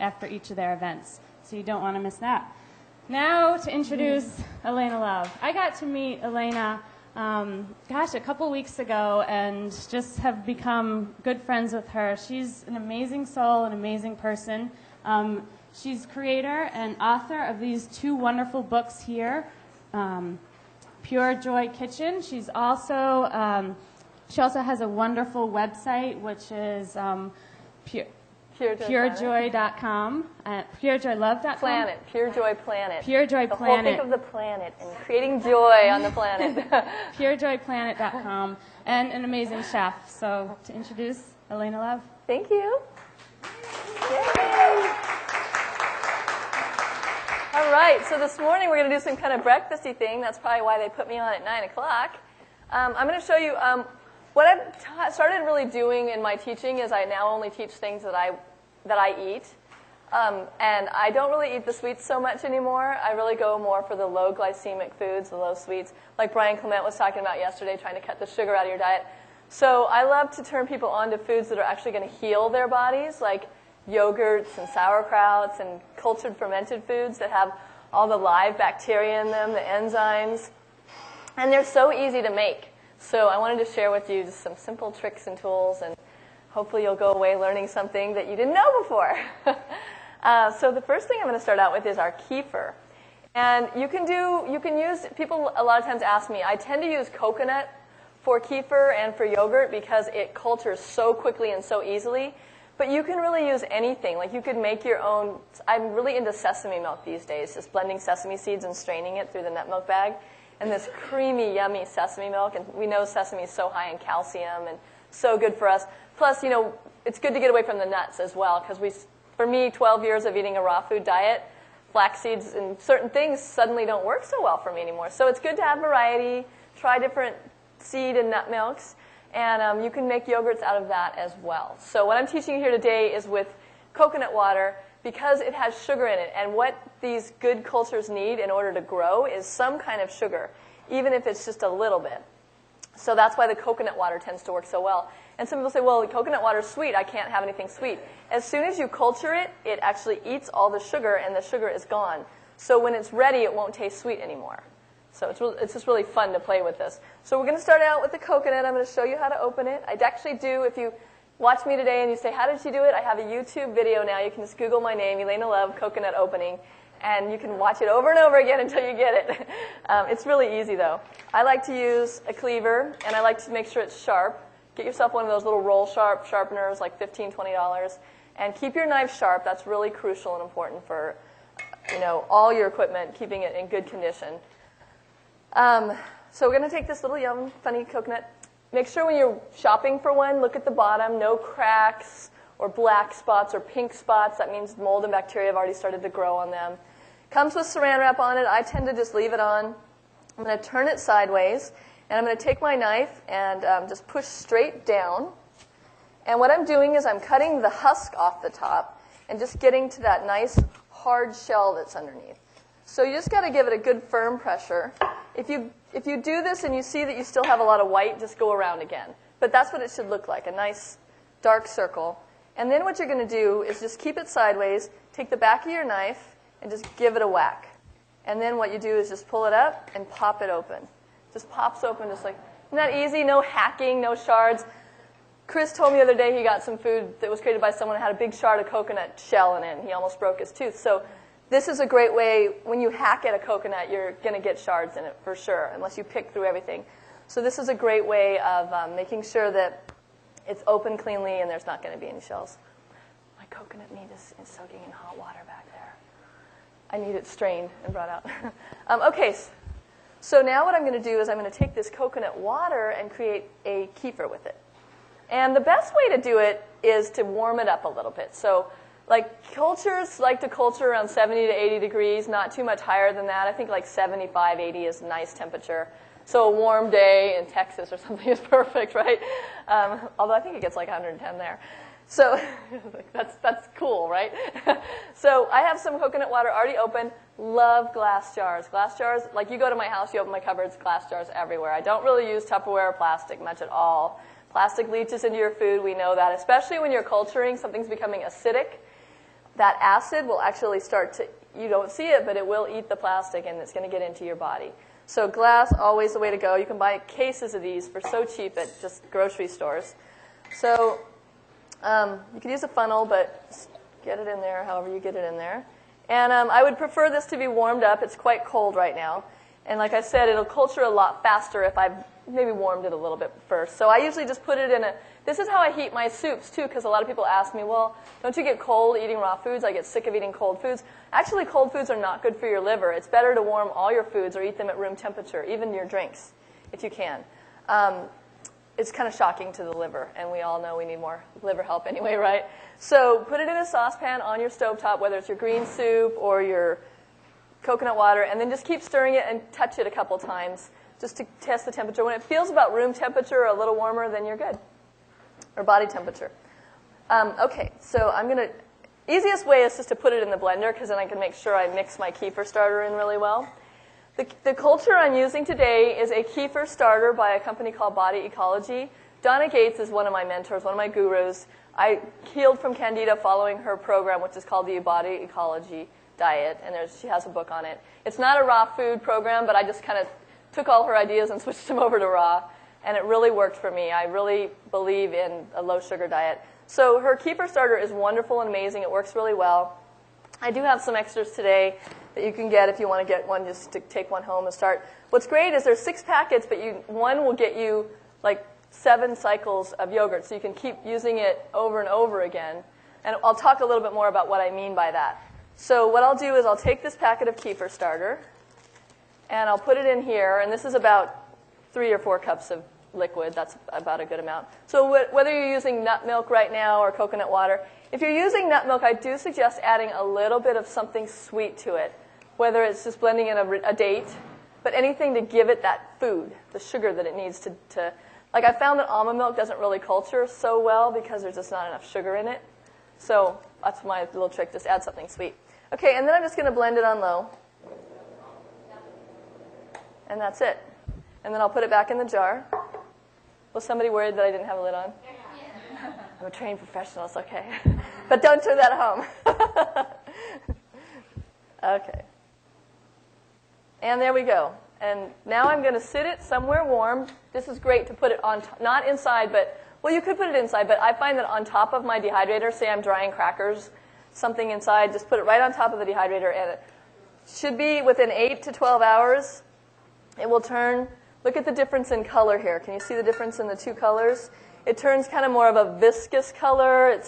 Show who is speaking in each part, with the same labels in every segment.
Speaker 1: after each of their events. So you don't want to miss that. Now to introduce Elaina Love. I got to meet Elaina, a couple weeks ago, and just have become good friends with her. She's an amazing soul, an amazing person. She's creator and author of these two wonderful books here, Pure Joy Kitchen. She also has a wonderful website, which is purejoy.com, purejoylove.com.
Speaker 2: Planet, Pure Joy Planet.
Speaker 1: Pure Joy
Speaker 2: the
Speaker 1: Planet.
Speaker 2: Think of the planet and creating joy on the planet.
Speaker 1: purejoyplanet.com, and an amazing chef. So to introduce Elaina Love.
Speaker 2: Thank you. Yay. All right, so this morning we're going to do some kind of breakfasty thing. That's probably why they put me on at 9 o'clock. I'm going to show you what I've started really doing in my teaching is I now only teach things that I eat. And I don't really eat the sweets so much anymore. I really go more for the low glycemic foods, the low sweets, like Brian Clement was talking about yesterday, trying to cut the sugar out of your diet. So I love to turn people on to foods that are actually going to heal their bodies, like yogurts and sauerkrauts and cultured fermented foods that have all the live bacteria in them, the enzymes. And they're so easy to make. So I wanted to share with you just some simple tricks and tools, and hopefully you'll go away learning something that you didn't know before. So the first thing I'm going to start out with is our kefir. And you can use, people a lot of times ask me, I tend to use coconut for kefir and for yogurt because it cultures so quickly and so easily. But you can really use anything. Like you could make your own. I'm really into sesame milk these days, just blending sesame seeds and straining it through the nut milk bag. And this creamy, yummy sesame milk. And we know sesame is so high in calcium and so good for us. Plus, it's good to get away from the nuts as well. Because for me, 12 years of eating a raw food diet, flax seeds and certain things suddenly don't work so well for me anymore. So it's good to have variety, try different seed and nut milks. And you can make yogurts out of that as well. So what I'm teaching you here today is with coconut water because it has sugar in it. And what these good cultures need in order to grow is some kind of sugar, even if it's just a little bit. So that's why the coconut water tends to work so well. And some people say, well, the coconut water is sweet. I can't have anything sweet. As soon as you culture it, it actually eats all the sugar, and the sugar is gone. So when it's ready, it won't taste sweet anymore. So it's just really fun to play with this. So we're going to start out with the coconut. I'm going to show you how to open it. I'd actually do, if you watch me today and you say, how did she do it? I have a YouTube video now. You can just Google my name, Elaina Love, coconut opening, and you can watch it over and over again until you get it. It's really easy, though. I like to use a cleaver, and I like to make sure it's sharp. Get yourself one of those little roll sharpeners, like $15, $20, and keep your knife sharp. That's really crucial and important for all your equipment, keeping it in good condition. So we're going to take this little funny coconut. Make sure when you're shopping for one, look at the bottom. No cracks or black spots or pink spots. That means mold and bacteria have already started to grow on them. Comes with saran wrap on it. I tend to just leave it on. I'm going to turn it sideways, and I'm going to take my knife and just push straight down. And what I'm doing is I'm cutting the husk off the top and just getting to that nice hard shell that's underneath. So you just got to give it a good firm pressure. If you do this and you see that you still have a lot of white, just go around again. But that's what it should look like, a nice dark circle. And then what you're going to do is just keep it sideways, take the back of your knife, and just give it a whack. And then what you do is just pull it up and pop it open. Just pops open just like, isn't that easy? No hacking, no shards. Chris told me the other day he got some food that was created by someone that had a big shard of coconut shell in it, and he almost broke his tooth. So this is a great way, when you hack at a coconut, you're going to get shards in it for sure, unless you pick through everything. So this is a great way of making sure that it's open cleanly and there's not going to be any shells. My coconut meat is soaking in hot water back there. I need it strained and brought out. Okay, so now what I'm going to do is I'm going to take this coconut water and create a kefir with it. And the best way to do it is to warm it up a little bit. So cultures like to culture around 70 to 80 degrees, not too much higher than that. I think like 75, 80 is a nice temperature. So a warm day in Texas or something is perfect, right? Although I think it gets like 110 there. So that's cool, right? So I have some coconut water already open. Love glass jars. Glass jars, like you go to my house, you open my cupboards, glass jars everywhere. I don't really use Tupperware or plastic much at all. Plastic leaches into your food, we know that, especially when you're culturing, something's becoming acidic. that acid will actually start to, you don't see it, but it will eat the plastic and it's going to get into your body. So glass, always the way to go. You can buy cases of these for so cheap at just grocery stores. So you can use a funnel, but just get it in there however you get it in there. And I would prefer this to be warmed up. It's quite cold right now. And like I said, it'll culture a lot faster if I've maybe warmed it a little bit first. So I usually just put it in a, this is how I heat my soups too, because a lot of people ask me, well, don't you get cold eating raw foods? I get sick of eating cold foods. Actually, cold foods are not good for your liver. It's better to warm all your foods or eat them at room temperature, even your drinks, if you can. It's kind of shocking to the liver, and we all know we need more liver help anyway, right? So put it in a saucepan on your stovetop, whether it's your green soup or your coconut water, and then just keep stirring it and touch it a couple times just to test the temperature. When it feels about room temperature or a little warmer, then you're good, or body temperature. Okay, so I'm going to, easiest way is just to put it in the blender, because then I can make sure I mix my kefir starter in really well. The culture I'm using today is a kefir starter by a company called Body Ecology. Donna Gates is one of my mentors, one of my gurus. I healed from Candida following her program, which is called the Body Ecology Diet, and she has a book on it. It's not a raw food program, but I just kind of took all her ideas and switched them over to raw, and it really worked for me. I really believe in a low-sugar diet. So her kefir starter is wonderful and amazing. It works really well. I do have some extras today that you can get if you want to get one, just to take one home and start. What's great is there's 6 packets, but one will get you like 7 cycles of yogurt, so you can keep using it over and over again. And I'll talk a little bit more about what I mean by that. So what I'll do is I'll take this packet of kefir starter, and I'll put it in here, and this is about 3 or 4 cups of liquid. That's about a good amount. So whether you're using nut milk right now or coconut water, if you're using nut milk, I do suggest adding a little bit of something sweet to it, whether it's just blending in a date, but anything to give it that food, the sugar that it needs to like I found that almond milk doesn't really culture so well because there's just not enough sugar in it. So that's my little trick, just add something sweet. Okay, and then I'm just going to blend it on low. And that's it. And then I'll put it back in the jar. Was somebody worried that I didn't have a lid on? Yeah. I'm a trained professional, it's okay. But don't do that at home. Okay. And there we go. And now I'm going to sit it somewhere warm. This is great to put it on, not inside, but, well, you could put it inside, but I find that on top of my dehydrator, say I'm drying crackers, something inside, just put it right on top of the dehydrator, and it should be within 8 to 12 hours. It will turn, look at the difference in color here. Can you see the difference in the 2 colors? It turns kind of more of a viscous color.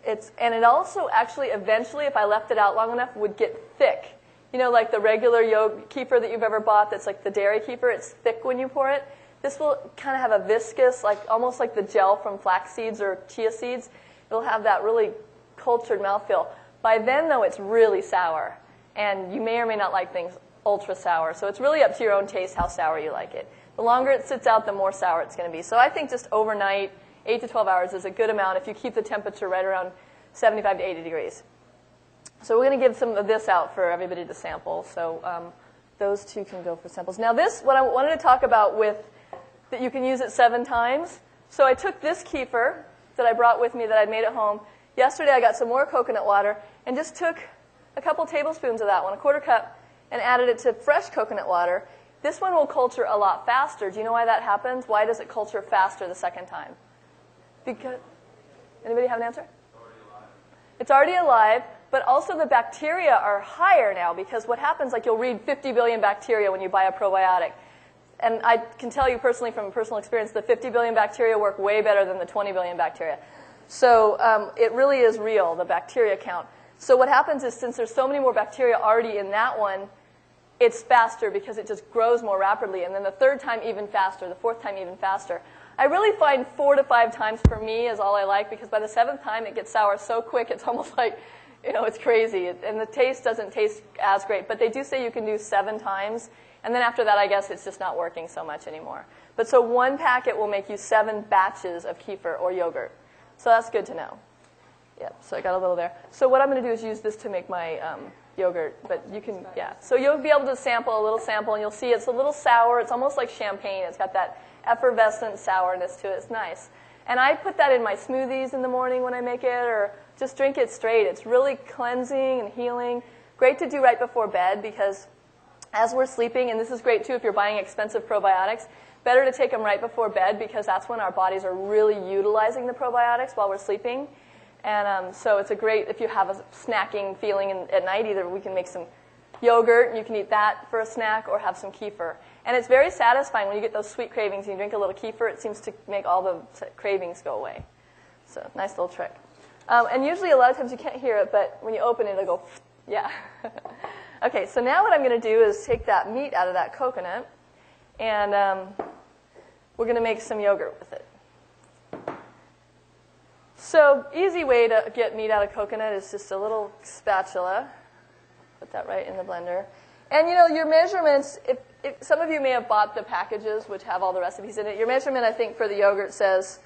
Speaker 2: And it also actually eventually, if I left it out long enough, would get thick. You know, like the regular kefir that you've ever bought that's like the dairy kefir, it's thick when you pour it. This will kind of have a viscous, like almost like the gel from flax seeds or chia seeds. It'll have that really cultured mouthfeel. By then, though, it's really sour. And you may or may not like things ultra sour. So it's really up to your own taste how sour you like it. The longer it sits out, the more sour it's going to be. So I think just overnight, 8 to 12 hours is a good amount if you keep the temperature right around 75 to 80 degrees. So we're going to give some of this out for everybody to sample. So those 2 can go for samples. Now this, what I wanted to talk about with, that you can use it 7 times. So I took this kefir that I brought with me that I'd made at home. Yesterday I got some more coconut water and just took a couple tablespoons of that one, a 1/4 cup, and added it to fresh coconut water. This one will culture a lot faster. Do you know why that happens? Why does it culture faster the second time? Because, anybody have an answer? It's already alive, but also the bacteria are higher now because what happens, like you'll read 50 billion bacteria when you buy a probiotic. And I can tell you personally from personal experience, the 50 billion bacteria work way better than the 20 billion bacteria. So it really is real, the bacteria count. So what happens is since there's so many more bacteria already in that one, it's faster because it just grows more rapidly. And then the 3rd time even faster, the 4th time even faster. I really find 4 to 5 times for me is all I like because by the 7th time it gets sour so quick it's almost like, you know, it's crazy. And the taste doesn't taste as great. But they do say you can do 7 times. And then after that, I guess it's just not working so much anymore. But so 1 packet will make you 7 batches of kefir or yogurt. So that's good to know. Yep, so I got a little there. So what I'm going to do is use this to make my yogurt. But you can, yeah. So you'll be able to sample a little sample, and you'll see it's a little sour. It's almost like champagne. It's got that effervescent sourness to it. It's nice. And I put that in my smoothies in the morning when I make it, or just drink it straight. It's really cleansing and healing. Great to do right before bed because as we're sleeping, and this is great too if you're buying expensive probiotics, better to take them right before bed because that's when our bodies are really utilizing the probiotics while we're sleeping. And so it's a great, if you have a snacking feeling at night, either we can make some yogurt and you can eat that for a snack or have some kefir. And it's very satisfying when you get those sweet cravings and you drink a little kefir. It seems to make all the cravings go away. So nice little trick. And usually a lot of times you can't hear it, but when you open it, it'll go, yeah. Okay, so now what I'm going to do is take that meat out of that coconut, and we're going to make some yogurt with it. So easy way to get meat out of coconut is just a little spatula. Put that right in the blender. And you know, your measurements, if some of you may have bought the packages which have all the recipes in it, your measurement I think for the yogurt says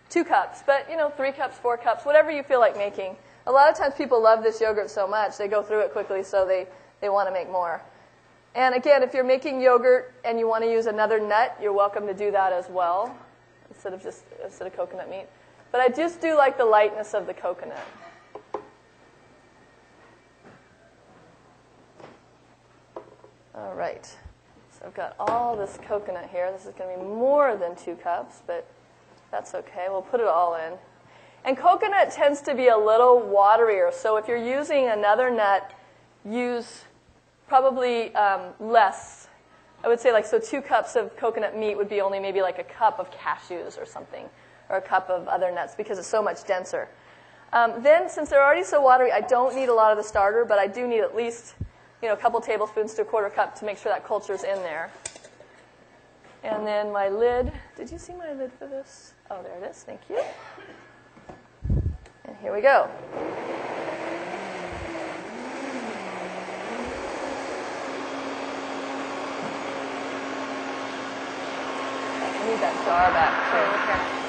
Speaker 2: 2 cups, but you know, 3 cups, 4 cups, whatever you feel like making. A lot of times people love this yogurt so much, they go through it quickly, so they want to make more. And again, if you're making yogurt and you want to use another nut, you're welcome to do that as well, instead of coconut meat. But I just do like the lightness of the coconut. All right. So I've got all this coconut here. This is going to be more than 2 cups, but that's okay. We'll put it all in. And coconut tends to be a little waterier, so if you're using another nut, use probably less. I would say so 2 cups of coconut meat would be only maybe like a cup of cashews or something, or a cup of other nuts because it's so much denser. Then, since they're already so watery, I don't need a lot of the starter, but I do need at least a couple tablespoons to a 1/4 cup to make sure that culture's in there. And then my lid. Did you see my lid for this? Oh, there it is. Thank you. And here we go. I need that jar back too. Okay.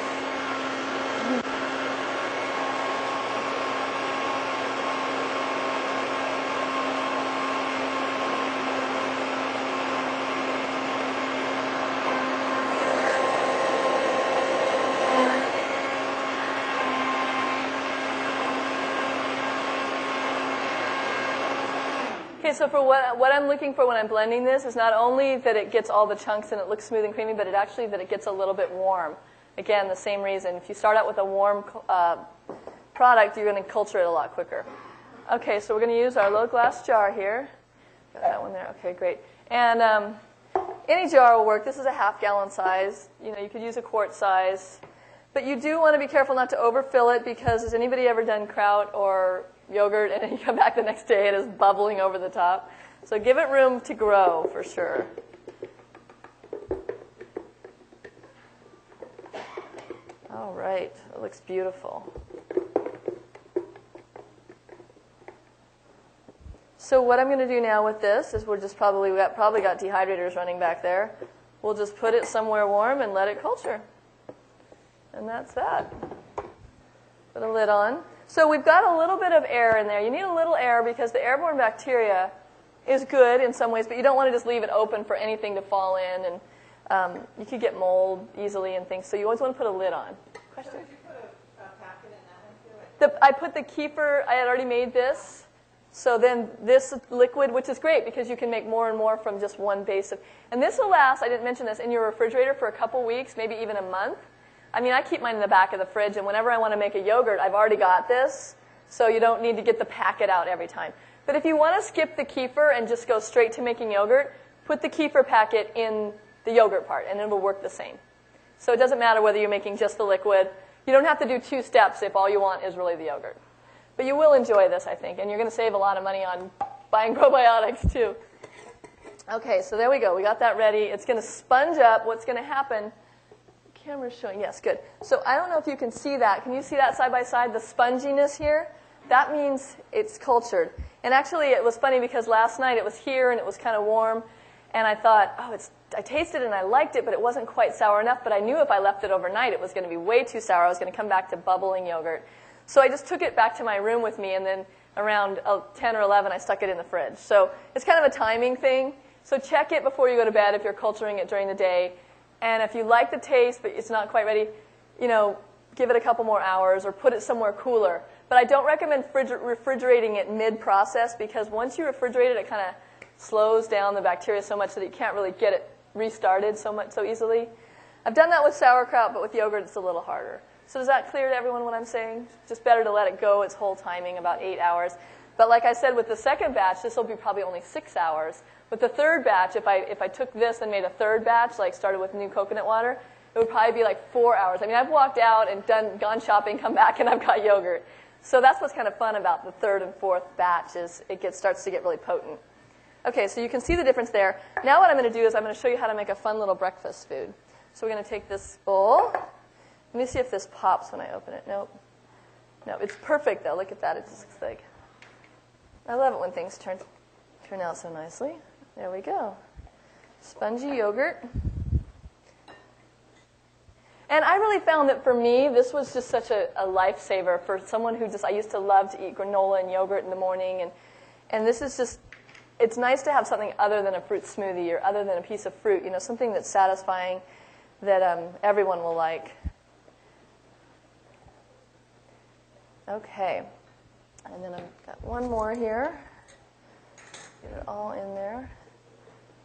Speaker 2: Okay, so for what I'm looking for when I'm blending this is not only that it gets all the chunks and it looks smooth and creamy, but it actually that it gets a little bit warm. Again, the same reason. If you start out with a warm product, you're going to culture it a lot quicker. Okay, so we're going to use our little glass jar here. Got that one there. Okay, great. And any jar will work. This is a 1/2 gallon size. You could use a quart size. But you do want to be careful not to overfill it because has anybody ever done kraut or yogurt and then you come back the next day and it's bubbling over the top? So give it room to grow for sure. All right, it looks beautiful. So what I'm going to do now with this is we'll just probably got dehydrators running back there. We'll just put it somewhere warm and let it culture. And that's that. Put a lid on. So we've got a little bit of air in there. You need a little air because the airborne bacteria is good in some ways, but you don't want to just leave it open for anything to fall in, and you could get mold easily and things. So you always want to put a lid on. Question?
Speaker 3: So did you put a packet in that one too?
Speaker 2: I put the kefir. I had already made this. So then this liquid, which is great because you can make more and more from just one base of. And this will last, I didn't mention this, in your refrigerator for a couple weeks, maybe even a month. I mean, I keep mine in the back of the fridge, and whenever I want to make a yogurt, I've already got this, so you don't need to get the packet out every time. But if you want to skip the kefir and just go straight to making yogurt, put the kefir packet in the yogurt part, and it will work the same. So it doesn't matter whether you're making just the liquid. You don't have to do 2 steps if all you want is really the yogurt. But you will enjoy this, I think, and you're going to save a lot of money on buying probiotics, too. Okay, so there we go. We got that ready. It's going to sponge up. What's going to happen... Camera's showing. Yes, good. So I don't know if you can see that. Can you see that side by side, the sponginess here? That means it's cultured. And actually, it was funny because last night it was here and it was kind of warm, and I thought, I tasted it and I liked it, but it wasn't quite sour enough. But I knew if I left it overnight, it was going to be way too sour. I was going to come back to bubbling yogurt. So I just took it back to my room with me, and then around 10 or 11, I stuck it in the fridge. So it's kind of a timing thing. So check it before you go to bed if you're culturing it during the day. And if you like the taste, but it's not quite ready, give it a couple more hours or put it somewhere cooler. But I don't recommend refrigerating it mid-process because once you refrigerate it, it kind of slows down the bacteria so much that you can't really get it restarted so easily. I've done that with sauerkraut, but with yogurt it's a little harder. So does that clear to everyone what I'm saying? Just better to let it go its whole timing, about 8 hours. But like I said, with the second batch, this will be probably only 6 hours. With the third batch, if I took this and made a third batch, like started with new coconut water, it would probably be like 4 hours. I mean, I've walked out and gone shopping, come back, and I've got yogurt. So that's what's kind of fun about the third and fourth batch is starts to get really potent. Okay, so you can see the difference there. Now what I'm going to do is I'm going to show you how to make a fun little breakfast food. So we're going to take this bowl. Let me see if this pops when I open it. Nope. No, it's perfect, though. Look at that. It just looks like. I love it when things turn out so nicely. There we go. Spongy yogurt. And I really found that for me, this was just such a lifesaver for someone who I used to love to eat granola and yogurt in the morning. And this is just, it's nice to have something other than a fruit smoothie or other than a piece of fruit, something that's satisfying that everyone will like. Okay. And then I've got one more here. Get it all in there.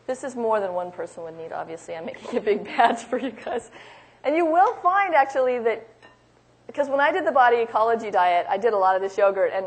Speaker 2: This is more than one person would need, obviously. I'm making a big batch for you guys. And you will find, actually, that because when I did the body ecology diet, I did a lot of this yogurt, and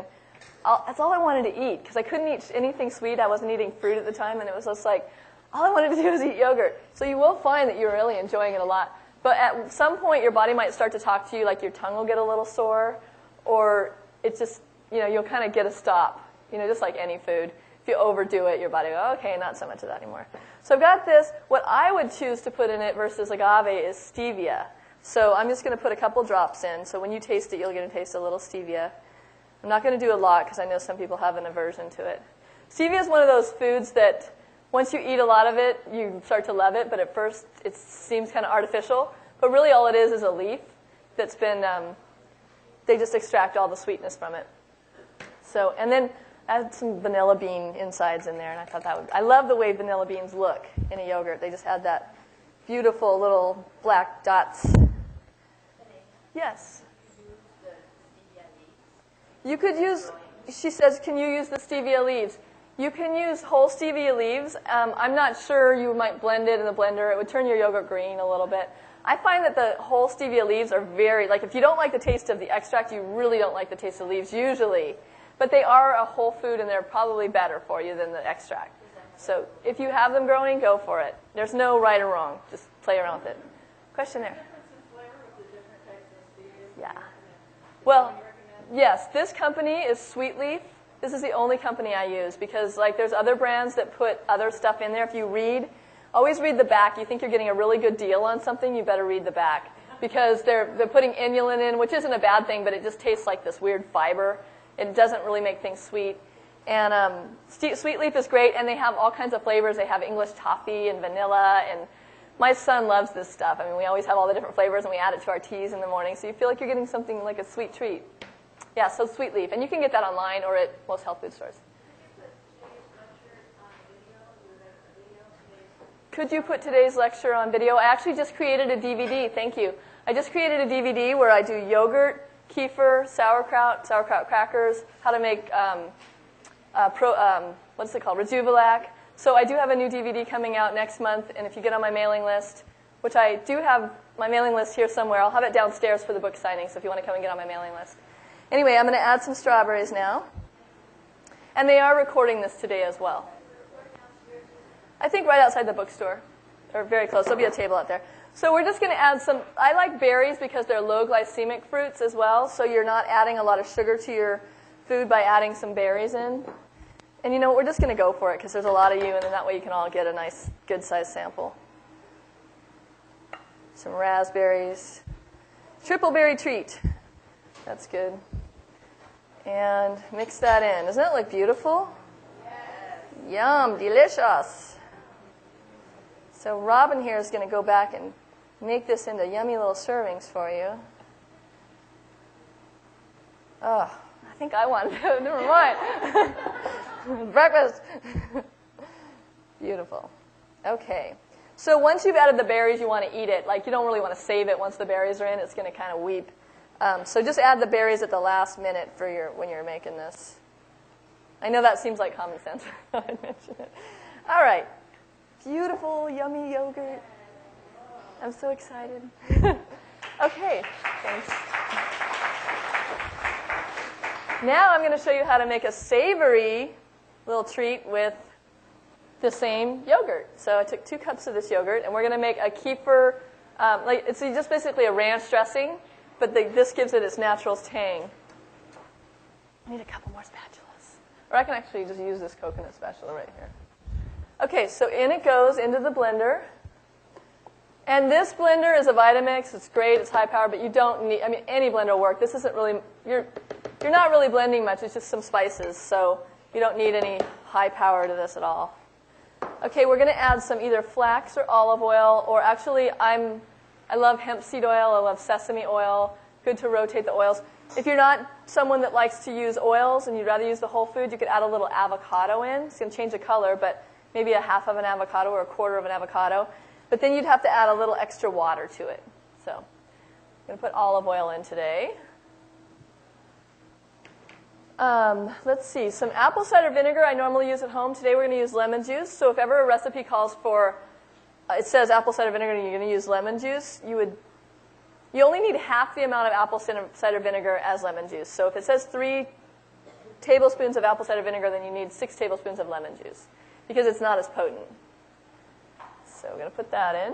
Speaker 2: that's all I wanted to eat because I couldn't eat anything sweet. I wasn't eating fruit at the time, and it was just like, all I wanted to do was eat yogurt. So you will find that you're really enjoying it a lot. But at some point, your body might start to talk to you, like your tongue will get a little sore, or it just, you'll kind of get a stop, just like any food. If you overdo it, your body will go, okay, not so much of that anymore. So I've got this. What I would choose to put in it versus agave is stevia. So I'm just going to put a couple drops in. So when you taste it, you'll get to taste a little stevia. I'm not going to do a lot because I know some people have an aversion to it. Stevia is one of those foods that once you eat a lot of it, you start to love it. But at first, it seems kind of artificial. But really all it is a leaf that's been, they just extract all the sweetness from it. So, and then add some vanilla bean insides in there, and I thought I love the way vanilla beans look in a yogurt. They just add that beautiful little black dots. Yes? You could use, she says, can you use the stevia leaves? You can use whole stevia leaves. I'm not sure, you might blend it in the blender. It would turn your yogurt green a little bit. I find that the whole stevia leaves are if you don't like the taste of the extract, you really don't like the taste of the leaves usually. But they are a whole food, and they're probably better for you than the extract. So if you have them growing, go for it. There's no right or wrong. Just play around with it. Question there? Yeah. Well, yes, this company is Sweet Leaf. This is the only company I use because there's other brands that put other stuff in there. If you always read the back. You think you're getting a really good deal on something, you better read the back. Because they're putting inulin in, which isn't a bad thing, but it just tastes like this weird fiber. It doesn't really make things sweet. And Sweet Leaf is great, and they have all kinds of flavors. They have English toffee and vanilla, and my son loves this stuff. I mean, we always have all the different flavors, and we add it to our teas in the morning, so you feel like you're getting something like a sweet treat. Yeah, so Sweet Leaf. And you can get that online or at most health food stores. Could you put today's lecture on video? I actually just created a DVD. Thank you. I just created a DVD where I do yogurt, kefir, sauerkraut crackers, how to make, what's it called, Rejuvilac. So I do have a new DVD coming out next month, and if you get on my mailing list, which I do have my mailing list here somewhere, I'll have it downstairs for the book signing, so if you want to come and get on my mailing list. Anyway, I'm going to add some strawberries now. And they are recording this today as well. I think right outside the bookstore, or very close. There'll be a table out there. So we're just going to add some, I like berries because they're low glycemic fruits as well, so you're not adding a lot of sugar to your food by adding some berries in. And you know what, we're just going to go for it because there's a lot of you, and then that way you can all get a nice, good-sized sample. Some raspberries. Triple berry treat. That's good. And mix that in. Doesn't that look beautiful? Yes. Yum, delicious. So Robin here is going to go back and make this into yummy little servings for you. Oh, I think I want to. Never mind. Breakfast. Beautiful. Okay. So once you've added the berries, you want to eat it. Like, you don't really want to save it once the berries are in. It's going to kind of weep. So just add the berries at the last minute for when you're making this. I know that seems like common sense. I mention it. All right. Beautiful, yummy yogurt. I'm so excited. Okay, thanks. Now I'm going to show you how to make a savory little treat with the same yogurt. So I took 2 cups of this yogurt, and we're going to make a kefir. It's just basically a ranch dressing, but this gives it its natural tang. I need a couple more spatulas. Or I can actually just use this coconut spatula right here. Okay, so in it goes into the blender. And this blender is a Vitamix. It's great. It's high power, but you don't need, any blender will work. This isn't really, you're not really blending much. It's just some spices, so you don't need any high power to this at all. Okay, we're going to add some either flax or olive oil, or actually I love hemp seed oil. I love sesame oil. Good to rotate the oils. If you're not someone that likes to use oils and you'd rather use the whole food, you could add a little avocado in. It's going to change the color, but maybe a half of an avocado or a quarter of an avocado. But then you'd have to add a little extra water to it. So I'm going to put olive oil in today. Let's see, some apple cider vinegar I normally use at home. Today we're going to use lemon juice. So if ever a recipe calls for, it says apple cider vinegar and you're going to use lemon juice, you only need half the amount of apple cider vinegar as lemon juice. So if it says 3 tablespoons of apple cider vinegar, then you need 6 tablespoons of lemon juice because it's not as potent. So we're going to put that in.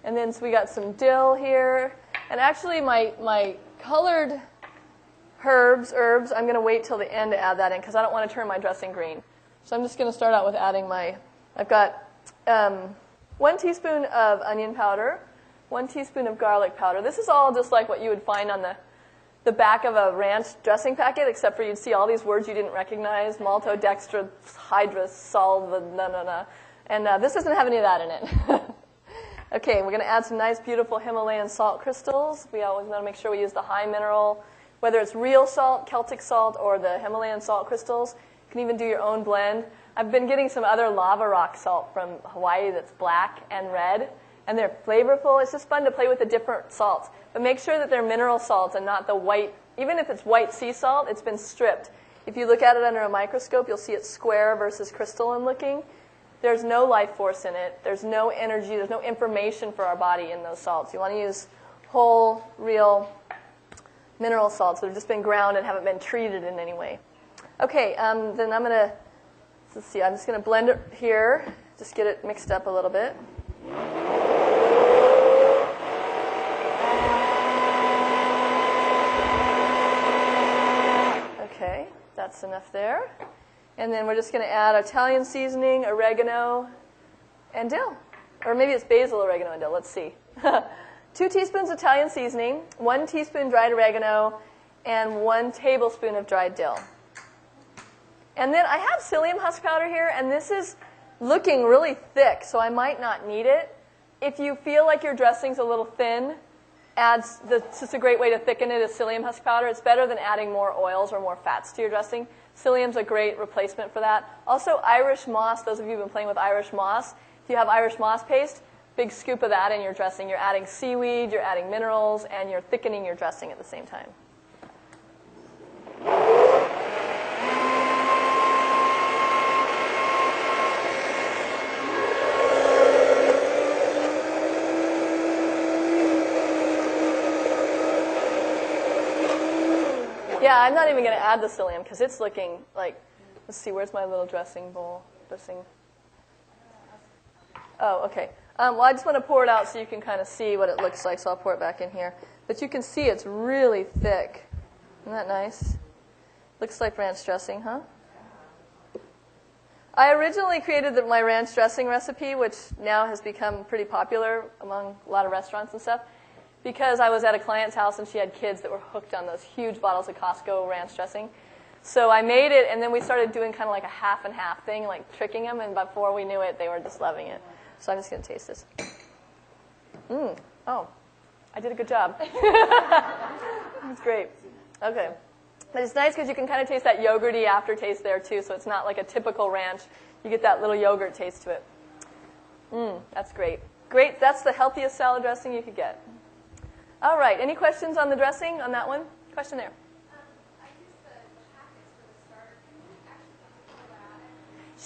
Speaker 2: And then so we got some dill here. And actually my colored herbs, I'm going to wait till the end to add that in because I don't want to turn my dressing green. So I'm just going to start out with adding I've got 1 teaspoon of onion powder, 1 teaspoon of garlic powder. This is all just like what you would find on the back of a ranch dressing packet, except for you'd see all these words you didn't recognize, maltodextrahydrous, no. And this doesn't have any of that in it. Okay, we're going to add some nice, beautiful Himalayan salt crystals. We always want to make sure we use the high mineral, whether it's real salt, Celtic salt, or the Himalayan salt crystals. You can even do your own blend. I've been getting some other lava rock salt from Hawaii that's black and red, and they're flavorful. It's just fun to play with the different salts. But make sure that they're mineral salts and not the white. Even if it's white sea salt, it's been stripped. If you look at it under a microscope, you'll see it's square versus crystalline looking. There's no life force in it. There's no energy. There's no information for our body in those salts. You want to use whole, real mineral salts that have just been ground and haven't been treated in any way. Okay, then I'm going to, let's see, I'm just going to blend it here. Just get it mixed up a little bit. Okay, that's enough there. And then we're just going to add Italian seasoning, oregano, and dill. Or maybe it's basil, oregano, and dill. Let's see. 2 teaspoons Italian seasoning, 1 teaspoon dried oregano, and 1 tablespoon of dried dill. And then I have psyllium husk powder here, and this is looking really thick, so I might not need it. If you feel like your dressing's a little thin, it's just a great way to thicken it is psyllium husk powder. It's better than adding more oils or more fats to your dressing. Psyllium's a great replacement for that. Also, Irish moss, those of you who've been playing with Irish moss, if you have Irish moss paste, big scoop of that in your dressing. You're adding seaweed, you're adding minerals, and you're thickening your dressing at the same time. Yeah, I'm not even going to add the psyllium because it's looking like, let's see, where's my little dressing bowl? Oh, okay. Well, I just want to pour it out so you can kind of see what it looks like, so I'll pour it back in here. But you can see it's really thick. Isn't that nice? Looks like ranch dressing, huh? I originally created my ranch dressing recipe, which now has become pretty popular among a lot of restaurants and stuff, because I was at a client's house and she had kids that were hooked on those huge bottles of Costco ranch dressing. So I made it, and then we started doing kind of like a half and half thing, like tricking them, and before we knew it, they were just loving it. So I'm just going to taste this. Oh, I did a good job. That's great. Okay. But it's nice because you can kind of taste that yogurty aftertaste there, too, so it's not like a typical ranch. You get that little yogurt taste to it. That's great. Great. That's the healthiest salad dressing you could get. All right. Any questions on the dressing on that one? Question there.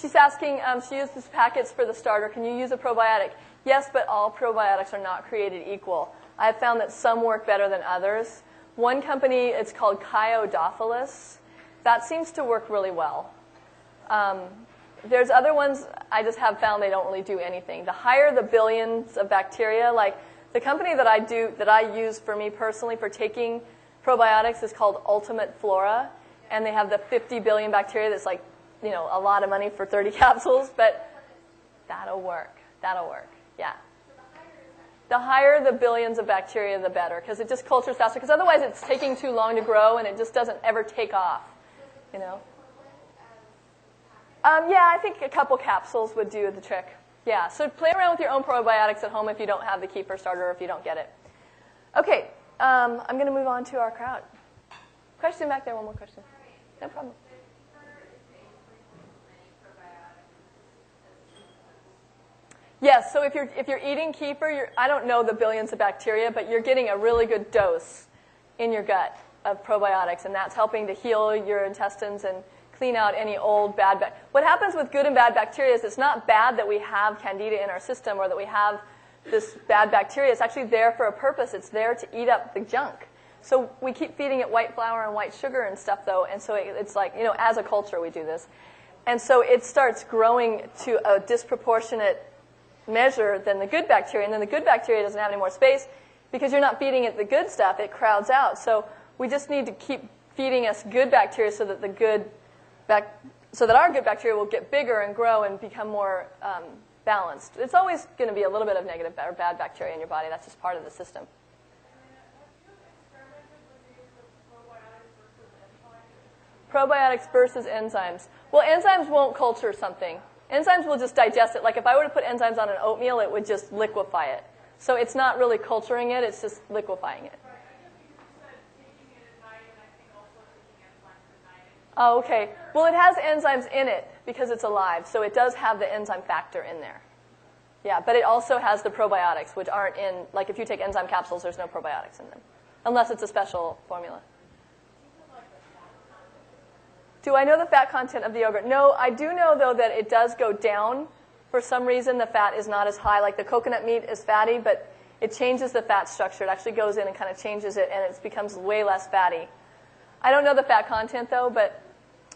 Speaker 2: She's asking, she used these packets for the starter. Can you use a probiotic? Yes, but all probiotics are not created equal. I have found that some work better than others. One company, it's called Chiodophilus. That seems to work really well. There's other ones I just have found they don't really do anything. The higher the billions of bacteria, like the company that I use for me personally for taking probiotics is called Ultimate Flora, and they have the 50 billion bacteria that's like, you know, a lot of money for 30 capsules, but that'll work. That'll work, yeah. The higher the billions of bacteria, the better, because it just cultures faster, because otherwise it's taking too long to grow and it just doesn't ever take off, you know. Yeah, I think a couple capsules would do the trick. Yeah, so play around with your own probiotics at home if you don't have the keeper starter or if you don't get it. Okay, I'm going to move on to our crowd. Question back there, one more question. No problem. Yes, so if you're eating kefir, I don't know the billions of bacteria, but you're getting a really good dose in your gut of probiotics, and that's helping to heal your intestines and clean out any old bad bacteria. What happens with good and bad bacteria is it's not bad that we have candida in our system or that we have this bad bacteria. It's actually there for a purpose. It's there to eat up the junk. So we keep feeding it white flour and white sugar and stuff, though, and so it's like, you know, as a culture we do this. And so it starts growing to a disproportionate measure than the good bacteria, and then the good bacteria doesn't have any more space because you're not feeding it the good stuff. It crowds out. So we just need to keep feeding us good bacteria so that our good bacteria will get bigger and grow and become more balanced. It's always going to be a little bit of negative or bad bacteria in your body. That's just part of the system. Probiotics versus enzymes. Well, enzymes won't culture something. Enzymes will just digest it. Like if I were to put enzymes on an oatmeal, it would just liquefy it. So it's not really culturing it, it's just liquefying it. Oh, okay. Well, it has enzymes in it because it's alive, so it does have the enzyme factor in there. Yeah, but it also has the probiotics, which aren't in, like if you take enzyme capsules, there's no probiotics in them, unless it's a special formula. Do I know the fat content of the yogurt? No, I do know, though, that it does go down. For some reason, the fat is not as high. Like the coconut meat is fatty, but it changes the fat structure. It actually goes in and kind of changes it, and it becomes way less fatty. I don't know the fat content, though, but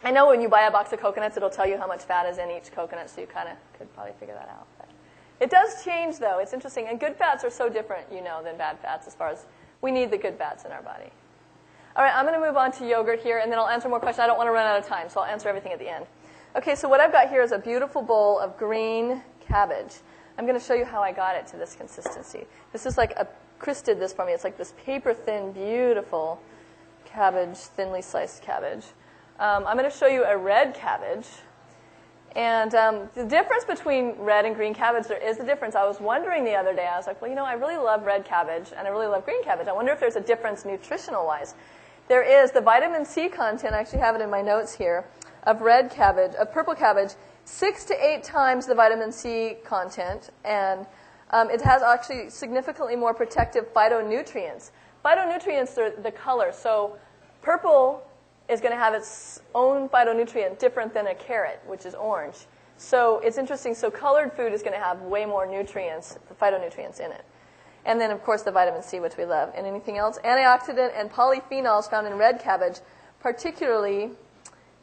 Speaker 2: I know when you buy a box of coconuts, it'll tell you how much fat is in each coconut, so you kind of could probably figure that out. But it does change, though. It's interesting. And good fats are so different, you know, than bad fats as far as we need the good fats in our body. All right, I'm going to move on to yogurt here, and then I'll answer more questions. I don't want to run out of time, so I'll answer everything at the end. Okay, so what I've got here is a beautiful bowl of green cabbage. I'm going to show you how I got it to this consistency. This is like Chris did this for me. It's like this paper-thin, beautiful cabbage, thinly sliced cabbage. I'm going to show you a red cabbage. And the difference between red and green cabbage, there is a difference. I was wondering the other day, I was like, well, you know, I really love red cabbage, and I really love green cabbage. I wonder if there's a difference nutritional-wise. There is. The vitamin C content, I actually have it in my notes here, of red cabbage, of purple cabbage, 6 to 8 times the vitamin C content, and it has actually significantly more protective phytonutrients. Phytonutrients are the color, so purple is going to have its own phytonutrient different than a carrot, which is orange. So it's interesting. So colored food is going to have way more nutrients, phytonutrients in it. And then, of course, the vitamin C, which we love. And anything else? Antioxidant and polyphenols found in red cabbage, particularly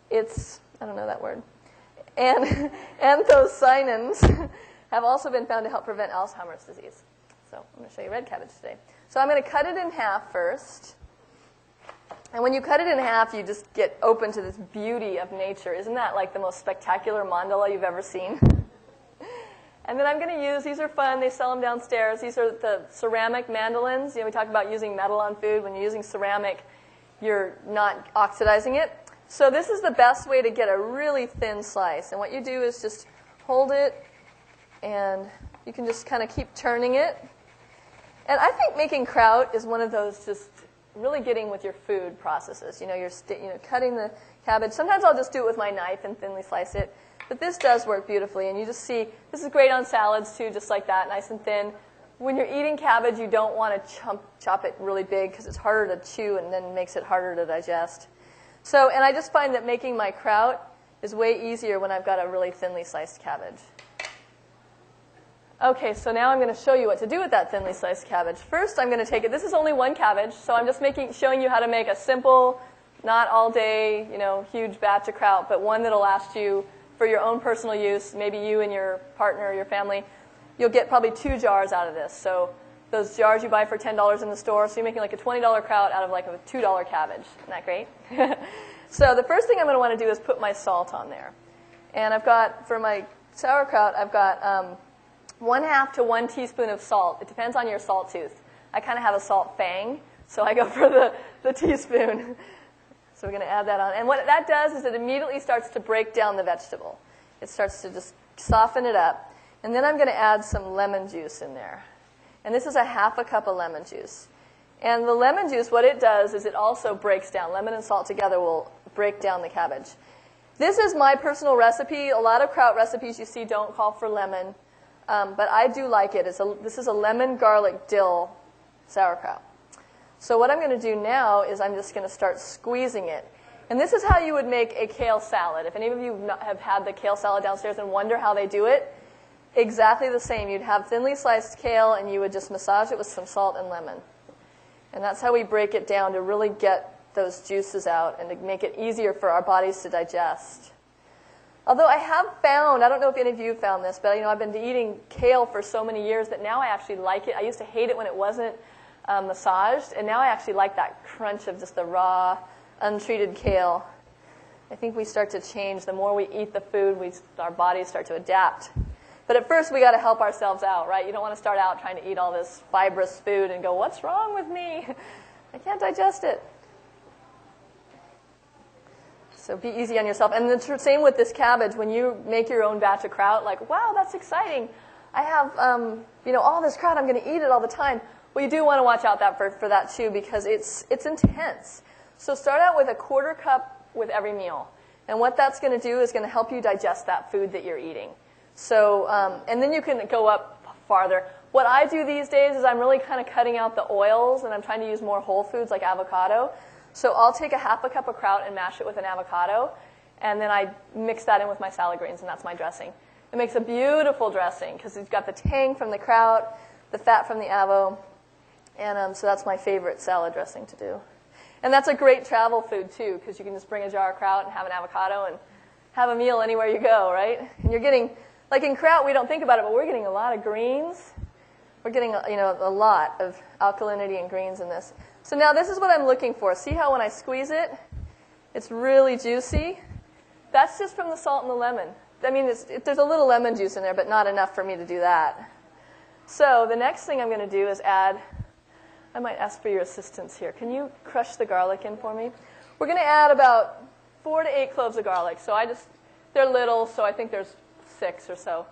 Speaker 2: I don't know that word, and anthocyanins have also been found to help prevent Alzheimer's disease. So I'm going to show you red cabbage today. So I'm going to cut it in half first. And when you cut it in half, you just get open to this beauty of nature. Isn't that like the most spectacular mandala you've ever seen? And then I'm going to use, these are fun, they sell them downstairs. These are the ceramic mandolins. You know, we talk about using metal on food. When you're using ceramic, you're not oxidizing it. So this is the best way to get a really thin slice. And what you do is just hold it, and you can just kind of keep turning it. And I think making kraut is one of those just really getting with your food processes. You know, you're cutting the cabbage. Sometimes I'll just do it with my knife and thinly slice it. But this does work beautifully, and you just see, this is great on salads too, just like that, nice and thin. when you're eating cabbage, you don't want to chop it really big because it's harder to chew and then makes it harder to digest. So, and I just find that making my kraut is way easier when I've got a really thinly sliced cabbage. Okay, so now I'm going to show you what to do with that thinly sliced cabbage. First, I'm going to take it. This is only one cabbage, so I'm just showing you how to make a simple, not all day, huge batch of kraut, but one that'll last you for your own personal use, maybe you and your partner or your family. You'll get probably 2 jars out of this. So those jars you buy for $10 in the store, so you're making like a $20 kraut out of like a $2 cabbage. Isn't that great? So the first thing I'm going to want to do is put my salt on there. And I've got, for my sauerkraut, I've got 1/2 to 1 teaspoon of salt. It depends on your salt tooth. I kind of have a salt fang, so I go for the teaspoon. So we're going to add that on. And what that does is it immediately starts to break down the vegetable. It starts to just soften it up. And then I'm going to add some lemon juice in there. And this is a 1/2 cup of lemon juice. And the lemon juice, what it does is it also breaks down. Lemon and salt together will break down the cabbage. This is my personal recipe. A lot of kraut recipes you see don't call for lemon. But I do like it. This is a lemon garlic dill sauerkraut. So what I'm going to do now is I'm just going to start squeezing it. And this is how you would make a kale salad. If any of you have had the kale salad downstairs and wonder how they do it, exactly the same. You'd have thinly sliced kale and you would just massage it with some salt and lemon. And that's how we break it down to really get those juices out and to make it easier for our bodies to digest. Although I have found, I don't know if any of you found this, but I've been eating kale for so many years that now I actually like it. I used to hate it when it wasn't massaged, and now I actually like that crunch of just the raw, untreated kale. I think we start to change. The more we eat the food, our bodies start to adapt. But at first, we got to help ourselves out, right? You don't want to start out trying to eat all this fibrous food and go, what's wrong with me? I can't digest it. So be easy on yourself. And the same with this cabbage. When you make your own batch of kraut, like, wow, that's exciting. I have, all this kraut. I'm going to eat it all the time. Well, you do want to watch out for that, too, because it's intense. So start out with a 1/4 cup with every meal. And what that's going to do is going to help you digest that food that you're eating. So, and then you can go up farther. What I do these days is I'm really kind of cutting out the oils, and I'm trying to use more whole foods like avocado. So I'll take a 1/2 cup of kraut and mash it with an avocado, and then I mix that in with my salad greens, and that's my dressing. It makes a beautiful dressing because it's got the tang from the kraut, the fat from the avo, and so that's my favorite salad dressing to do. And that's a great travel food, too, because you can just bring a jar of kraut and have an avocado and have a meal anywhere you go, right? And you're getting, like in kraut, we don't think about it, but we're getting a lot of greens. We're getting a lot of alkalinity and greens in this. So now this is what I'm looking for. See how when I squeeze it, it's really juicy? That's just from the salt and the lemon. I mean, there's a little lemon juice in there, but not enough for me to do that. So the next thing I'm going to do is add, I might ask for your assistance here. Can you crush the garlic in for me? We're going to add about 4 to 8 cloves of garlic. So they're little, so I think there's 6 or so.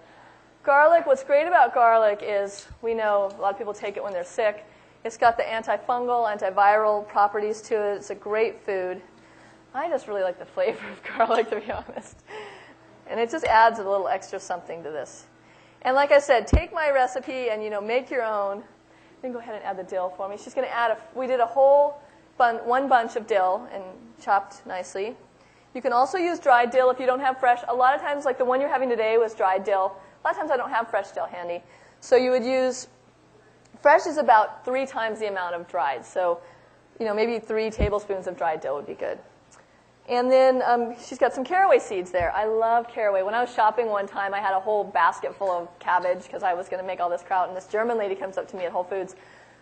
Speaker 2: Garlic, what's great about garlic is we know a lot of people take it when they're sick. It's got the antifungal, antiviral properties to it. It's a great food. I just really like the flavor of garlic, to be honest. And it just adds a little extra something to this. And like I said, take my recipe and, make your own. Then go ahead and add the dill for me. She's going to add we did a whole one bunch of dill and chopped nicely. You can also use dried dill if you don't have fresh. A lot of times, like the one you're having today was dried dill. A lot of times I don't have fresh dill handy. So you would use, fresh is about 3 times the amount of dried. So, maybe 3 tablespoons of dried dill would be good. And then she's got some caraway seeds there. I love caraway. When I was shopping one time, I had a whole basket full of cabbage because I was going to make all this kraut. And this German lady comes up to me at Whole Foods,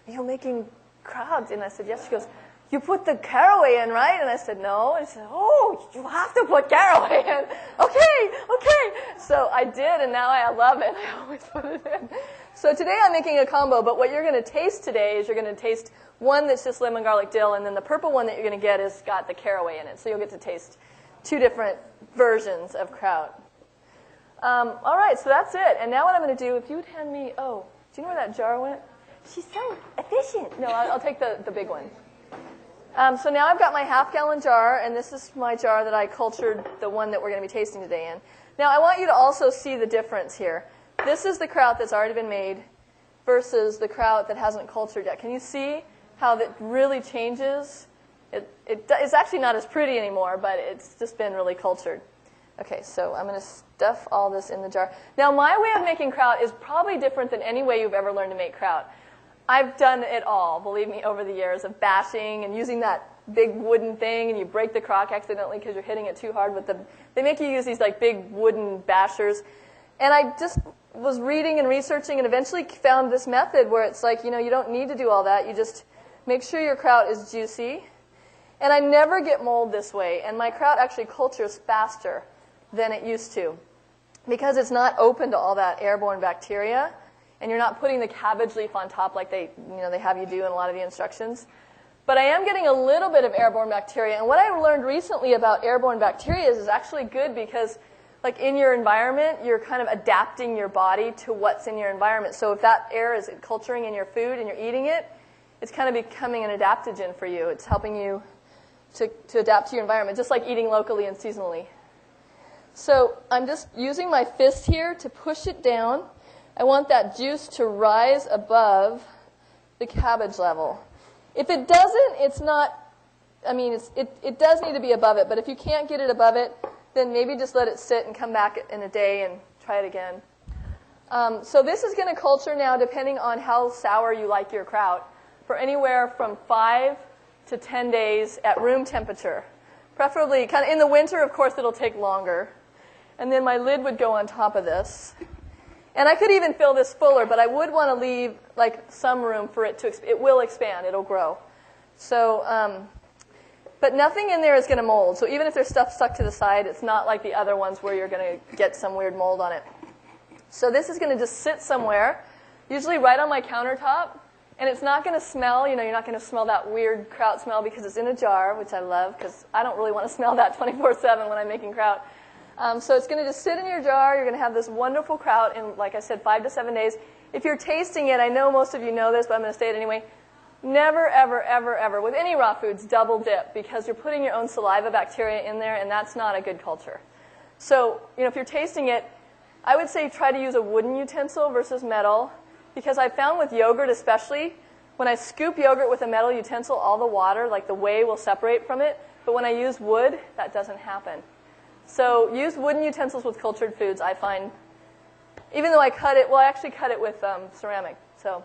Speaker 2: are you making kraut? And I said, yes. She goes, you put the caraway in, right? And I said, no. And she said, oh, you have to put caraway in. Okay. So I did, and now I love it. I always put it in. So today I'm making a combo, but what you're going to taste today is you're going to taste one that's just lemon garlic dill, and then the purple one that you're going to get has got the caraway in it. So you'll get to taste 2 different versions of kraut. All right, so that's it. And now what I'm going to do, if you would hand me, do you know where that jar went? She's so efficient. No, I'll take the big one. So now I've got my 1/2-gallon jar, and this is my jar that I cultured the one that we're going to be tasting today in. Now I want you to also see the difference here. This is the kraut that's already been made, versus the kraut that hasn't cultured yet. Can you see how that really changes? It's actually not as pretty anymore, but it's just been really cultured. Okay, so I'm going to stuff all this in the jar. Now, my way of making kraut is probably different than any way you've ever learned to make kraut. I've done it all, believe me, over the years of bashing and using that big wooden thing, and you break the crock accidentally because you're hitting it too hard with they make you use these like big wooden bashers. And I just was reading and researching and eventually found this method where it's like, you don't need to do all that. You just make sure your kraut is juicy. And I never get mold this way, and my kraut actually cultures faster than it used to because it's not open to all that airborne bacteria. And you're not putting the cabbage leaf on top like they have you do in a lot of the instructions. But I am getting a little bit of airborne bacteria. And what I learned recently about airborne bacteria is actually good because, like in your environment, you're kind of adapting your body to what's in your environment. So if that air is culturing in your food and you're eating it, it's kind of becoming an adaptogen for you. It's helping you to adapt to your environment, just like eating locally and seasonally. So I'm just using my fist here to push it down. I want that juice to rise above the cabbage level. If it doesn't, it's not, it does need to be above it, but if you can't get it above it, then maybe just let it sit and come back in a day and try it again. So this is going to culture now, depending on how sour you like your kraut, for anywhere from 5 to 10 days at room temperature. Preferably, kind of in the winter, of course, it'll take longer. And then my lid would go on top of this. And I could even fill this fuller, but I would want to leave like some room for it to it will expand, it'll grow. So, but nothing in there is going to mold. So even if there's stuff stuck to the side, it's not like the other ones where you're going to get some weird mold on it. So this is going to just sit somewhere, usually right on my countertop, and it's not going to smell. You're not going to smell that weird kraut smell because it's in a jar, which I love because I don't really want to smell that 24/7 when I'm making kraut. So it's going to just sit in your jar. You're going to have this wonderful kraut in, like I said, 5 to 7 days. If you're tasting it, I know most of you know this, but I'm going to say it anyway. Never, ever, ever, ever, with any raw foods, double dip because you're putting your own saliva bacteria in there, and that's not a good culture. So, if you're tasting it, I would say try to use a wooden utensil versus metal because I found with yogurt especially, when I scoop yogurt with a metal utensil, all the water, like the whey, will separate from it. But when I use wood, that doesn't happen. So use wooden utensils with cultured foods, I find. Even though I actually cut it with ceramic. So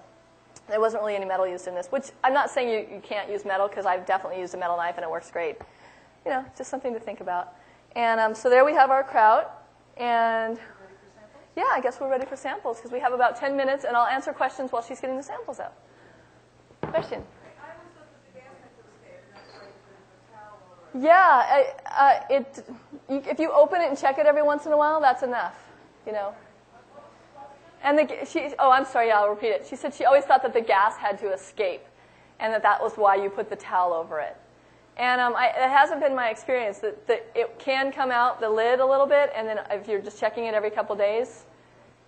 Speaker 2: there wasn't really any metal used in this, which I'm not saying you can't use metal because I've definitely used a metal knife and it works great. Just something to think about. And so there we have our kraut. And yeah, I guess we're ready for samples because we have about 10 minutes, and I'll answer questions while she's getting the samples out. Question? Yeah, if you open it and check it every once in a while, that's enough, And I'm sorry, I'll repeat it. She said she always thought that the gas had to escape, and that was why you put the towel over it. And it hasn't been my experience that it can come out the lid a little bit, and then if you're just checking it every couple days,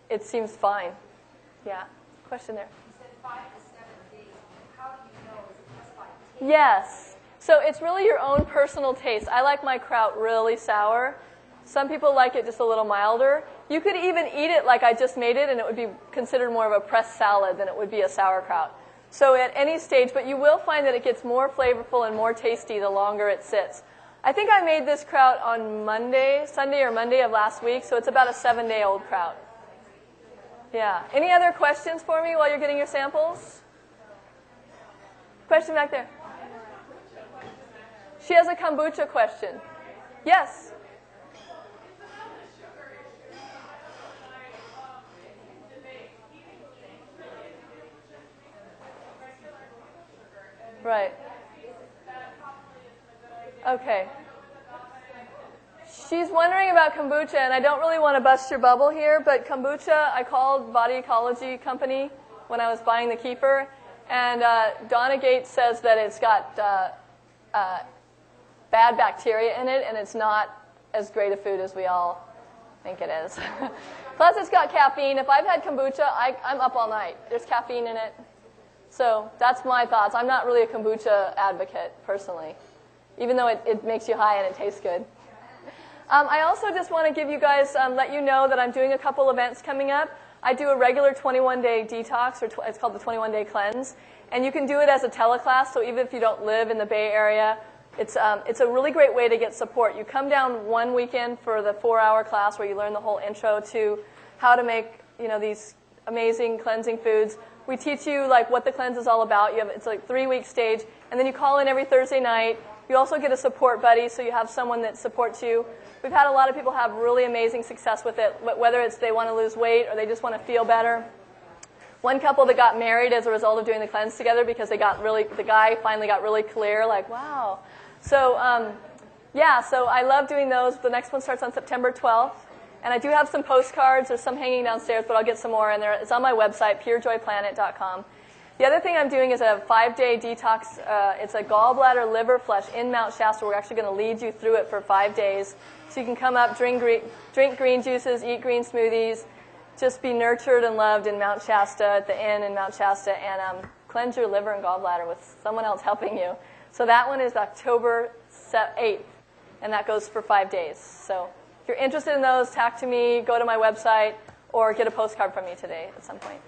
Speaker 2: it seems fine. Yeah. Question there.
Speaker 4: You said 5 to 7 days. How do you know? Is it just by taste?
Speaker 2: Yes. So it's really your own personal taste. I like my kraut really sour. Some people like it just a little milder. You could even eat it like I just made it, and it would be considered more of a pressed salad than it would be a sauerkraut. So at any stage, but you will find that it gets more flavorful and more tasty the longer it sits. I think I made this kraut on Sunday or Monday of last week, so it's about a 7-day-old kraut. Yeah. Any other questions for me while you're getting your samples? Question back there. She has a kombucha question. Yes? Right. Okay. She's wondering about kombucha, and I don't really want to bust your bubble here, but kombucha, I called Body Ecology Company when I was buying the kefir, and Donna Gates says that it's got bad bacteria in it, and it's not as great a food as we all think it is. Plus, it's got caffeine. If I've had kombucha, I'm up all night. There's caffeine in it. So that's my thoughts. I'm not really a kombucha advocate, personally, even though it makes you high and it tastes good. I also just want to give you guys, let you know that I'm doing a couple events coming up. I do a regular 21-day detox, or it's called the 21-day cleanse. And you can do it as a teleclass, so even if you don't live in the Bay Area, it's a really great way to get support. You come down one weekend for the 4-hour class where you learn the whole intro to how to make these amazing cleansing foods. We teach you what the cleanse is all about. It's like 3-week stage, and then you call in every Thursday night. You also get a support buddy, so you have someone that supports you. We've had a lot of people have really amazing success with it, whether it's they want to lose weight or they just want to feel better. One couple that got married as a result of doing the cleanse together because the guy finally got really clear, wow. So, so I love doing those. The next one starts on September 12th. And I do have some postcards. There's some hanging downstairs, but I'll get some more in there. It's on my website, purejoyplanet.com. The other thing I'm doing is a 5-day detox. It's a gallbladder liver flush in Mount Shasta. We're actually going to lead you through it for 5 days. So you can come up, drink green juices, eat green smoothies, just be nurtured and loved in Mount Shasta, at the inn in Mount Shasta, and cleanse your liver and gallbladder with someone else helping you. So that one is October 8th, and that goes for 5 days. So if you're interested in those, talk to me, go to my website, or get a postcard from me today at some point.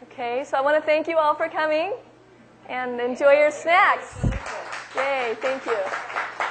Speaker 2: Okay, so I want to thank you all for coming, and enjoy your snacks. Yay, thank you.